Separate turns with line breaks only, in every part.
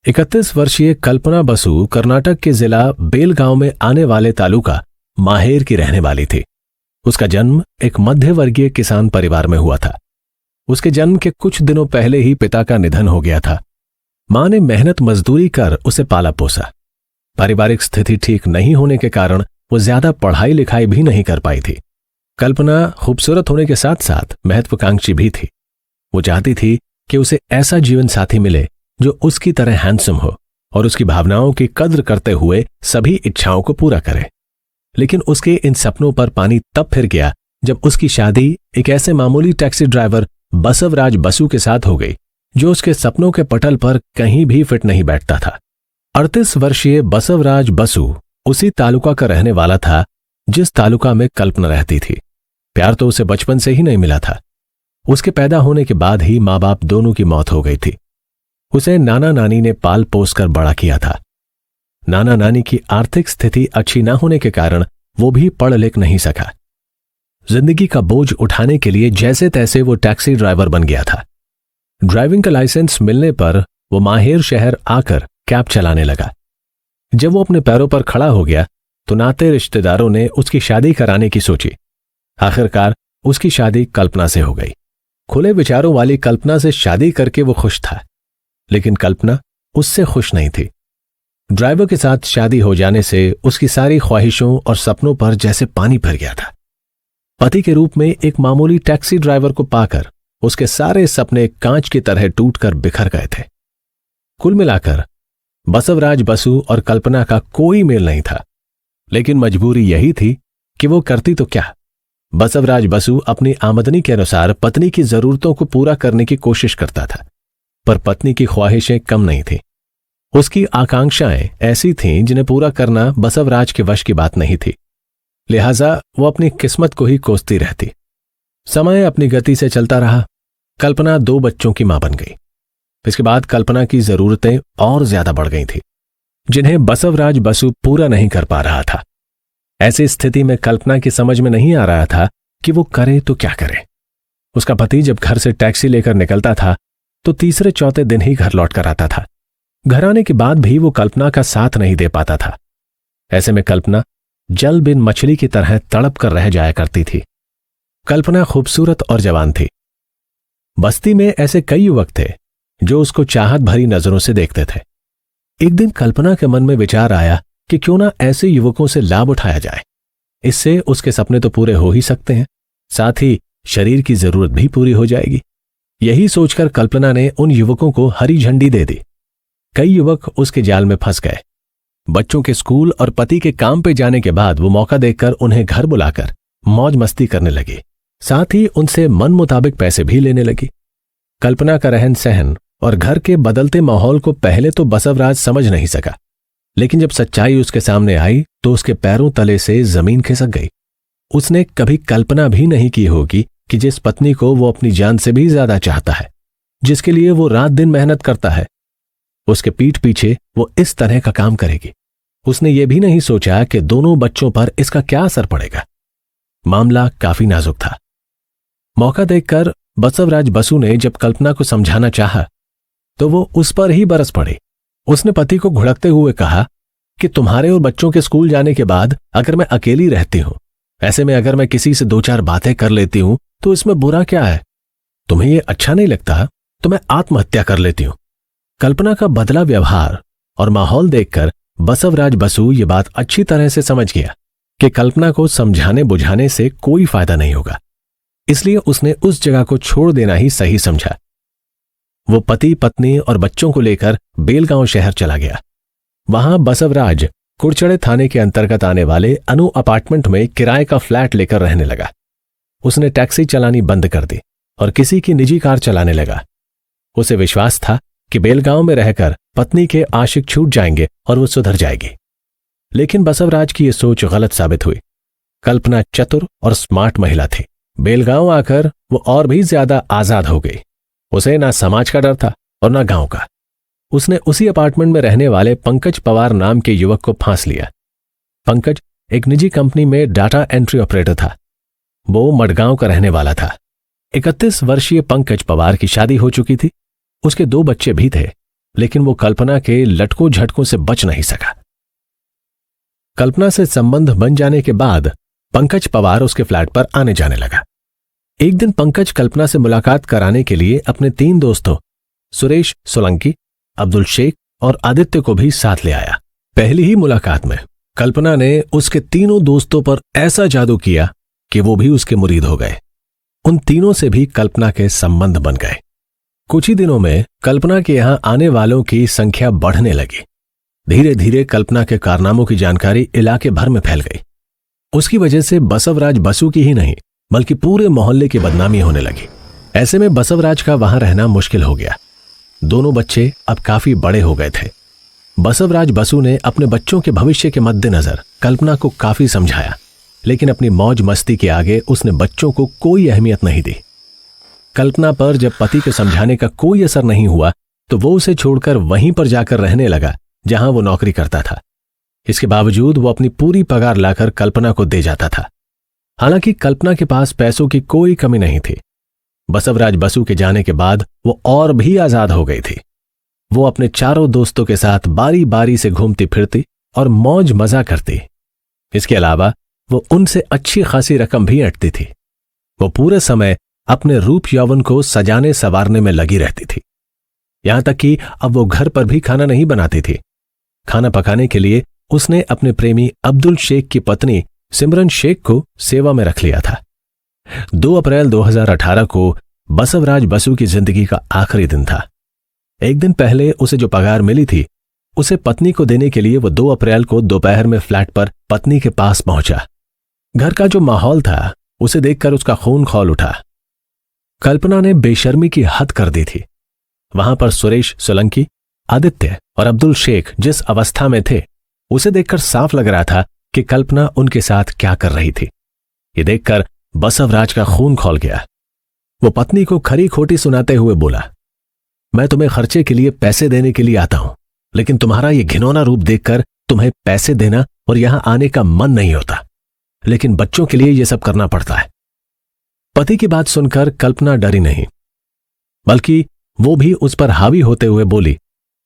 31 वर्षीय कल्पना बसु कर्नाटक के जिला बेलगांव में आने वाले तालुका माहेर की रहने वाली थी। उसका जन्म एक मध्यवर्गीय किसान परिवार में हुआ था। उसके जन्म के कुछ दिनों पहले ही पिता का निधन हो गया था। मां ने मेहनत मजदूरी कर उसे पाला पोसा। पारिवारिक स्थिति ठीक नहीं होने के कारण वो ज्यादा पढ़ाई लिखाई भी नहीं कर पाई थी। कल्पना खूबसूरत होने के साथ साथ महत्वाकांक्षी भी थी। वो चाहती थी कि उसे ऐसा जीवन साथी मिले जो उसकी तरह हैंडसम हो और उसकी भावनाओं की कद्र करते हुए सभी इच्छाओं को पूरा करे। लेकिन उसके इन सपनों पर पानी तब फिर गया जब उसकी शादी एक ऐसे मामूली टैक्सी ड्राइवर बसवराज बसु के साथ हो गई जो उसके सपनों के पटल पर कहीं भी फिट नहीं बैठता था। 38 वर्षीय बसवराज बसु उसी तालुका का रहने वाला था जिस तालुका में कल्पना रहती थी। प्यार तो उसे बचपन से ही नहीं मिला था। उसके पैदा होने के बाद ही माँ बाप दोनों की मौत हो गई थी। उसे नाना नानी ने पाल पोस कर बड़ा किया था। नाना नानी की आर्थिक स्थिति अच्छी ना होने के कारण वो भी पढ़ लिख नहीं सका। जिंदगी का बोझ उठाने के लिए जैसे तैसे वो टैक्सी ड्राइवर बन गया था। ड्राइविंग का लाइसेंस मिलने पर वो माहेर शहर आकर कैब चलाने लगा। जब वो अपने पैरों पर खड़ा हो गया तो नाते रिश्तेदारों ने उसकी शादी कराने की सोची। आखिरकार उसकी शादी कल्पना से हो गई। खुले विचारों वाली कल्पना से शादी करके वो खुश था, लेकिन कल्पना उससे खुश नहीं थी। ड्राइवर के साथ शादी हो जाने से उसकी सारी ख्वाहिशों और सपनों पर जैसे पानी भर गया था। पति के रूप में एक मामूली टैक्सी ड्राइवर को पाकर उसके सारे सपने कांच की तरह टूटकर बिखर गए थे। कुल मिलाकर बसवराज बसु और कल्पना का कोई मेल नहीं था, लेकिन मजबूरी यही थी कि वो करती तो क्या। बसवराज बसु अपनी आमदनी के अनुसार पत्नी की जरूरतों को पूरा करने की कोशिश करता था, पर पत्नी की ख्वाहिशें कम नहीं थीं। उसकी आकांक्षाएं ऐसी थीं जिन्हें पूरा करना बसवराज के वश की बात नहीं थी। लिहाजा वो अपनी किस्मत को ही कोसती रहती। समय अपनी गति से चलता रहा। कल्पना 2 बच्चों की मां बन गई। इसके बाद कल्पना की जरूरतें और ज्यादा बढ़ गई थी, जिन्हें बसवराज बसु पूरा नहीं कर पा रहा था। ऐसी स्थिति में कल्पना की समझ में नहीं आ रहा था कि वो करे तो क्या करे। उसका पति जब घर से टैक्सी लेकर निकलता था तो तीसरे चौथे दिन ही घर लौट कर आता था। घर आने के बाद भी वो कल्पना का साथ नहीं दे पाता था। ऐसे में कल्पना जल बिन मछली की तरह तड़प कर रह जाया करती थी। कल्पना खूबसूरत और जवान थी। बस्ती में ऐसे कई युवक थे जो उसको चाहत भरी नजरों से देखते थे। एक दिन कल्पना के मन में विचार आया कि क्यों ना ऐसे युवकों से लाभ उठाया जाए। इससे उसके सपने तो पूरे हो ही सकते हैं, साथ ही शरीर की जरूरत भी पूरी हो जाएगी। यही सोचकर कल्पना ने उन युवकों को हरी झंडी दे दी। कई युवक उसके जाल में फंस गए। बच्चों के स्कूल और पति के काम पे जाने के बाद वो मौका देखकर उन्हें घर बुलाकर मौज मस्ती करने लगी। साथ ही उनसे मन मुताबिक पैसे भी लेने लगी। कल्पना का रहन सहन और घर के बदलते माहौल को पहले तो बसवराज समझ नहीं सका, लेकिन जब सच्चाई उसके सामने आई तो उसके पैरों तले से जमीन खिसक गई। उसने कभी कल्पना भी नहीं की होगी कि जिस पत्नी को वो अपनी जान से भी ज्यादा चाहता है, जिसके लिए वो रात दिन मेहनत करता है, उसके पीठ पीछे वो इस तरह का काम करेगी। उसने ये भी नहीं सोचा कि दोनों बच्चों पर इसका क्या असर पड़ेगा। मामला काफी नाजुक था। मौका देखकर बसवराज बसु ने जब कल्पना को समझाना चाहा तो वो उस पर ही बरस पड़ी। उसने पति को घुड़कते हुए कहा कि तुम्हारे और बच्चों के स्कूल जाने के बाद अगर मैं अकेली रहती हूं, ऐसे में अगर मैं किसी से 2-4 बातें कर लेती हूं तो इसमें बुरा क्या है? तुम्हें यह अच्छा नहीं लगता तो मैं आत्महत्या कर लेती हूं। कल्पना का बदला व्यवहार और माहौल देखकर बसवराज बसु ये बात अच्छी तरह से समझ गया कि कल्पना को समझाने बुझाने से कोई फायदा नहीं होगा, इसलिए उसने उस जगह को छोड़ देना ही सही समझा। वो पति पत्नी और बच्चों को लेकर बेलगांव शहर चला गया। वहां बसवराज कुड़चड़े थाने के अंतर्गत आने वाले अनु अपार्टमेंट में किराए का फ्लैट लेकर रहने लगा। उसने टैक्सी चलानी बंद कर दी और किसी की निजी कार चलाने लगा। उसे विश्वास था कि बेलगांव में रहकर पत्नी के आशिक छूट जाएंगे और वो सुधर जाएगी, लेकिन बसवराज की यह सोच गलत साबित हुई। कल्पना चतुर और स्मार्ट महिला थी। बेलगांव आकर वो और भी ज्यादा आजाद हो गई। उसे ना समाज का डर था और ना गांव का। उसने उसी अपार्टमेंट में रहने वाले पंकज पवार नाम के युवक को फांस लिया। पंकज एक निजी कंपनी में डाटा एंट्री ऑपरेटर था। वो मडगांव का रहने वाला था। 31 वर्षीय पंकज पवार की शादी हो चुकी थी। उसके 2 बच्चे भी थे। लेकिन वो कल्पना के लटकों झटकों से बच नहीं सका। कल्पना से संबंध बन जाने के बाद पंकज पवार उसके फ्लैट पर आने जाने लगा। एक दिन पंकज कल्पना से मुलाकात कराने के लिए अपने 3 दोस्तों सुरेश सोलंकी, अब्दुल शेख और आदित्य को भी साथ ले आया। पहली ही मुलाकात में कल्पना ने उसके तीनों दोस्तों पर ऐसा जादू किया कि वो भी उसके मुरीद हो गए। उन तीनों से भी कल्पना के संबंध बन गए। कुछ ही दिनों में कल्पना के यहां आने वालों की संख्या बढ़ने लगी। धीरे धीरे कल्पना के कारनामों की जानकारी इलाके भर में फैल गई। उसकी वजह से बसवराज बसु की ही नहीं बल्कि पूरे मोहल्ले की बदनामी होने लगी। ऐसे में बसवराज का वहां रहना मुश्किल हो गया। दोनों बच्चे अब काफी बड़े हो गए थे। बसवराज बसु ने अपने बच्चों के भविष्य के मद्देनजर कल्पना को काफी समझाया, लेकिन अपनी मौज मस्ती के आगे उसने बच्चों को कोई अहमियत नहीं दी। कल्पना पर जब पति के समझाने का कोई असर नहीं हुआ तो वो उसे छोड़कर वहीं पर जाकर रहने लगा जहां वो नौकरी करता था। इसके बावजूद वो अपनी पूरी पगार लाकर कल्पना को दे जाता था। हालांकि कल्पना के पास पैसों की कोई कमी नहीं थी। बसवराज बसु के जाने के बाद वो और भी आजाद हो गई थी। वो अपने चारों दोस्तों के साथ बारी बारी से घूमती फिरती और मौज मजा करती। इसके अलावा वो उनसे अच्छी खासी रकम भी ऐंठती थी। वो पूरे समय अपने रूप यौवन को सजाने संवारने में लगी रहती थी। यहां तक कि अब वो घर पर भी खाना नहीं बनाती थी। खाना पकाने के लिए उसने अपने प्रेमी अब्दुल शेख की पत्नी सिमरन शेख को सेवा में रख लिया था। 2 अप्रैल 2018 को बसवराज बसु की जिंदगी का आखिरी दिन था। एक दिन पहले उसे जो पगार मिली थी उसे पत्नी को देने के लिए वो 2 अप्रैल को दोपहर में फ्लैट पर पत्नी के पास पहुंचा। घर का जो माहौल था उसे देखकर उसका खून खौल उठा। कल्पना ने बेशर्मी की हद कर दी थी। वहां पर सुरेश सोलंकी, आदित्य और अब्दुल शेख जिस अवस्था में थे उसे देखकर साफ लग रहा था कि कल्पना उनके साथ क्या कर रही थी। ये देखकर बसवराज का खून खौल गया। वो पत्नी को खरी खोटी सुनाते हुए बोला, मैं तुम्हें खर्चे के लिए पैसे देने के लिए आता हूं, लेकिन तुम्हारा ये घिनौना रूप देखकर तुम्हें पैसे देना और यहां आने का मन नहीं होता, लेकिन बच्चों के लिए यह सब करना पड़ता है। पति की बात सुनकर कल्पना डरी नहीं, बल्कि वो भी उस पर हावी होते हुए बोली,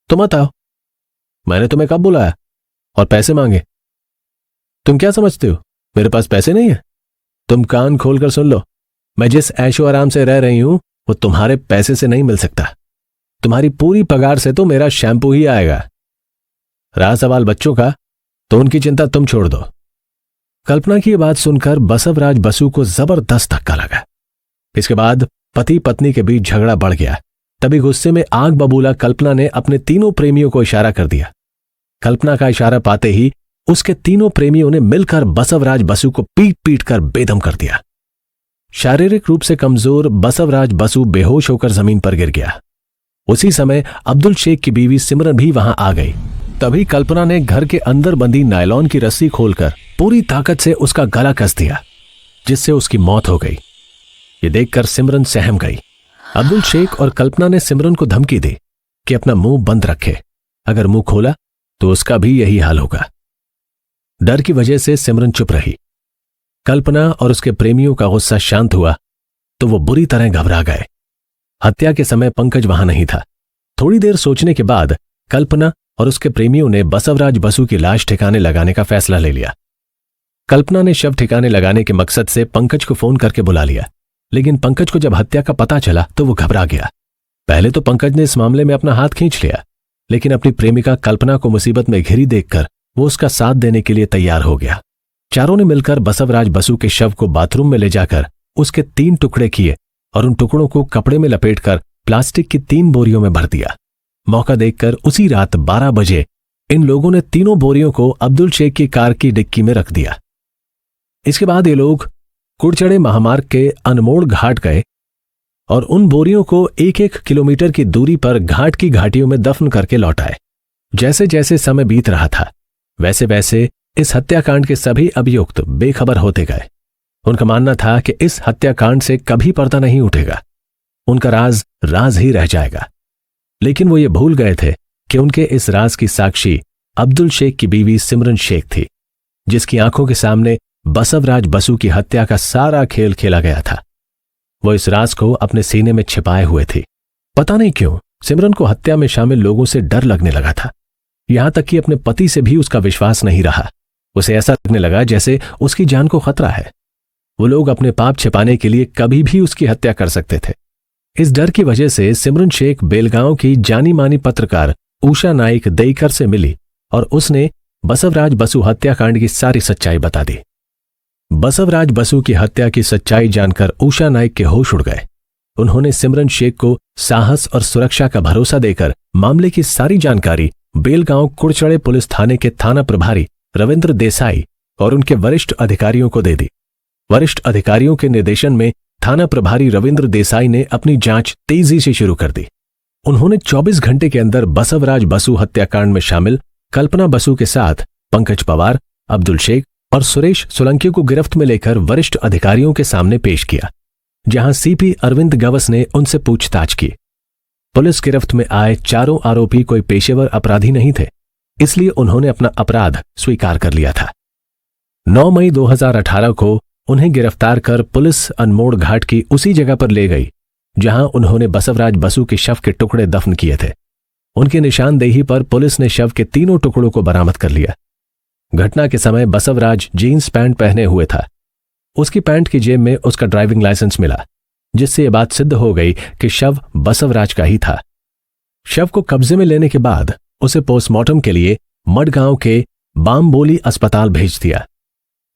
तुम मत आओ, मैंने तुम्हें कब बुलाया और पैसे मांगे? तुम क्या समझते हो मेरे पास पैसे नहीं है? तुम कान खोलकर सुन लो, मैं जिस ऐशो आराम से रह रही हूं वो तुम्हारे पैसे से नहीं मिल सकता। तुम्हारी पूरी पगार से तो मेरा शैम्पू ही आएगा। रहा सवाल बच्चों का, तो उनकी चिंता तुम छोड़ दो। कल्पना की बात सुनकर बसवराज बसु को जबरदस्त धक्का लगा। इसके बाद पति पत्नी के बीच झगड़ा बढ़ गया। तभी गुस्से में आग बबूला कल्पना ने अपने तीनों प्रेमियों को इशारा कर दिया। कल्पना का इशारा पाते ही उसके तीनों प्रेमियों ने मिलकर बसवराज बसु को पीट पीट कर बेदम कर दिया। शारीरिक रूप से कमजोर बसवराज बसु बेहोश होकर जमीन पर गिर गया। उसी समय अब्दुल शेख की बीवी सिमरन भी वहां आ गई। तभी कल्पना ने घर के अंदर बंधी नायलॉन की रस्सी खोलकर पूरी ताकत से उसका गला कस दिया, जिससे उसकी मौत हो गई। ये देखकर सिमरन सहम गई। अब्दुल शेख और कल्पना ने सिमरन को धमकी दी कि अपना मुंह बंद रखे, अगर मुंह खोला तो उसका भी यही हाल होगा। डर की वजह से सिमरन चुप रही। कल्पना और उसके प्रेमियों का गुस्सा शांत हुआ तो वो बुरी तरह घबरा गए। हत्या के समय पंकज वहां नहीं था। थोड़ी देर सोचने के बाद कल्पना और उसके प्रेमियों ने बसवराज बसु की लाश ठिकाने लगाने का फैसला ले लिया। कल्पना ने शव ठिकाने लगाने के मकसद से पंकज को फोन करके बुला लिया, लेकिन पंकज को जब हत्या का पता चला तो वो घबरा गया। पहले तो पंकज ने इस मामले में अपना हाथ खींच लिया, लेकिन अपनी प्रेमिका कल्पना को मुसीबत में घिरी देखकर वो उसका साथ देने के लिए तैयार हो गया। चारों ने मिलकर बसवराज बसु के शव को बाथरूम में ले जाकर उसके 3 टुकड़े किए और उन टुकड़ों को कपड़े में लपेटकर प्लास्टिक की 3 बोरियों में भर दिया। मौका देखकर उसी रात 12 बजे इन लोगों ने तीनों बोरियों को अब्दुल शेख की कार की डिक्की में रख दिया। इसके बाद ये लोग कुड़चड़े महामार्ग के अनमोड़ घाट गए और उन बोरियों को 1-1 किलोमीटर की दूरी पर घाट की घाटियों में दफन करके लौट आए। जैसे जैसे समय बीत रहा था वैसे वैसे इस हत्याकांड के सभी अभियुक्त बेखबर होते गए। उनका मानना था कि इस हत्याकांड से कभी पर्दा नहीं उठेगा, उनका राज राज ही रह जाएगा। लेकिन वो ये भूल गए थे कि उनके इस राज की साक्षी अब्दुल शेख की बीवी सिमरन शेख थी, जिसकी आंखों के सामने बसवराज बसु की हत्या का सारा खेल खेला गया था। वो इस राज को अपने सीने में छिपाए हुए थी। पता नहीं क्यों सिमरन को हत्या में शामिल लोगों से डर लगने लगा था। यहां तक कि अपने पति से भी उसका विश्वास नहीं रहा। उसे ऐसा लगने लगा जैसे उसकी जान को खतरा है। वो लोग अपने पाप छिपाने के लिए कभी भी उसकी हत्या कर सकते थे। इस डर की वजह से सिमरन शेख बेलगांव की जानी मानी पत्रकार उषा नाइक देईकर से मिली और उसने बसवराज बसु हत्याकांड की सारी सच्चाई बता दी। बसवराज बसु की हत्या की सच्चाई जानकर उषा नाइक के होश उड़ गए। उन्होंने सिमरन शेख को साहस और सुरक्षा का भरोसा देकर मामले की सारी जानकारी बेलगांव कुड़चड़े पुलिस थाने के थाना प्रभारी रविंद्र देसाई और उनके वरिष्ठ अधिकारियों को दे दी। वरिष्ठ अधिकारियों के निर्देशन में थाना प्रभारी रविंद्र देसाई ने अपनी जांच तेजी से शुरू कर दी। उन्होंने 24 घंटे के अंदर बसवराज बसु हत्याकांड में शामिल कल्पना बसु के साथ पंकज पवार, अब्दुल शेख और सुरेश सोलंकी को गिरफ्त में लेकर वरिष्ठ अधिकारियों के सामने पेश किया, जहां सीपी अरविंद गवस ने उनसे पूछताछ की। पुलिस गिरफ्त में आए चारों आरोपी कोई पेशेवर अपराधी नहीं थे, इसलिए उन्होंने अपना अपराध स्वीकार कर लिया था। 9 मई 2018 को उन्हें गिरफ्तार कर पुलिस अनमोड़ घाट की उसी जगह पर ले गई जहां उन्होंने बसवराज बसु के शव के टुकड़े दफन किए थे। उनकी निशानदेही पर पुलिस ने शव के तीनों टुकड़ों को बरामद कर लिया। घटना के समय बसवराज जीन्स पैंट पहने हुए था। उसकी पैंट की जेब में उसका ड्राइविंग लाइसेंस मिला, जिससे यह बात सिद्ध हो गई कि शव बसवराज का ही था। शव को कब्जे में लेने के बाद उसे पोस्टमार्टम के लिए मडगांव के बामबोली अस्पताल भेज दिया।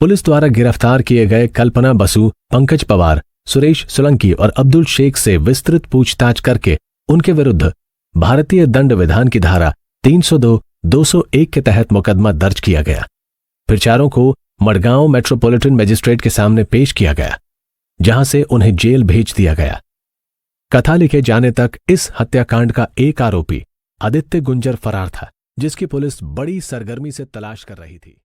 पुलिस द्वारा गिरफ्तार किए गए कल्पना बसु, पंकज पवार, सुरेश सोलंकी और अब्दुल शेख से विस्तृत पूछताछ करके उनके विरुद्ध भारतीय दंड विधान की धारा 302, 201 के तहत मुकदमा दर्ज किया गया। फिर चारों को मडगांव मेट्रोपॉलिटन मजिस्ट्रेट के सामने पेश किया गया, जहां से उन्हें जेल भेज दिया गया। कथा लिखे जाने तक इस हत्याकांड का एक आरोपी आदित्य गुंजर फरार था, जिसकी पुलिस बड़ी सरगर्मी से तलाश कर रही थी।